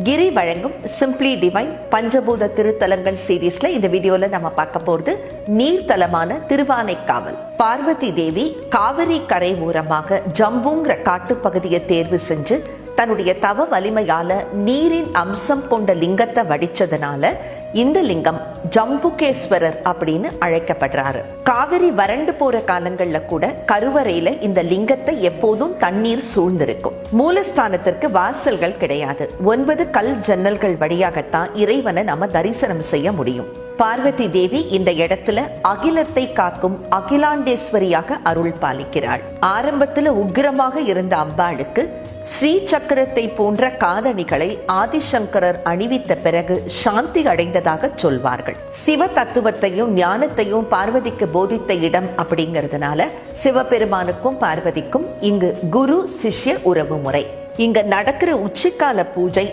கிரி வழங்கும் simply divine பஞ்சபூத திருத்தலங்கள் சீரீஸ்ல இந்த வீடியோல நம்ம பார்க்க போறது நீர்த்தலமான திருவானைக்காவல். பார்வதி தேவி காவிரி கரை ஓரமாக ஜம்புங்கிற காட்டுப்பகுதியை தேர்வு செஞ்சு தன்னுடைய தவ வலிமையால நீரின் அம்சம் கொண்ட லிங்கத்தை வடிச்சதுனால இந்த லிங்கம் ஜம்புகேஸ்வரர் அப்படின்னு அழைக்கப்படுறாரு. காவிரி வறண்டு போற காலங்கள்ல கூட கருவறையில இந்த லிங்கத்தை எப்போதும் தண்ணீர் சூழ்ந்திருக்கும். மூலஸ்தானத்திற்கு வாசல்கள் கிடையாது. 9 கல் ஜன்னல்கள் வழியாகத்தான் இறைவனை நாம தரிசனம் செய்ய முடியும். பார்வதி தேவி இந்த இடத்துல அகிலத்தை காக்கும் அகிலாண்டேஸ்வரியாக அருள் பாலிக்கிறாள். ஆரம்பத்துல உக்கிரமாக இருந்த அம்பாளுக்கு ஸ்ரீ சக்கரத்தை போன்ற காதணிகளை ஆதிசங்கரர் அணிவித்த பிறகு சாந்தி அடைந்ததாக சொல்வார்கள். சிவ தத்துவத்தையும் ஞானத்தையும் பார்வதிக்கு போதித்த இடம் அப்படிங்கிறதுனால சிவபெருமானுக்கும் பார்வதிக்கும் இங்கு குரு சிஷ்ய உறவு முறை. இங்க நடக்கிற உச்சிக்கால பூஜை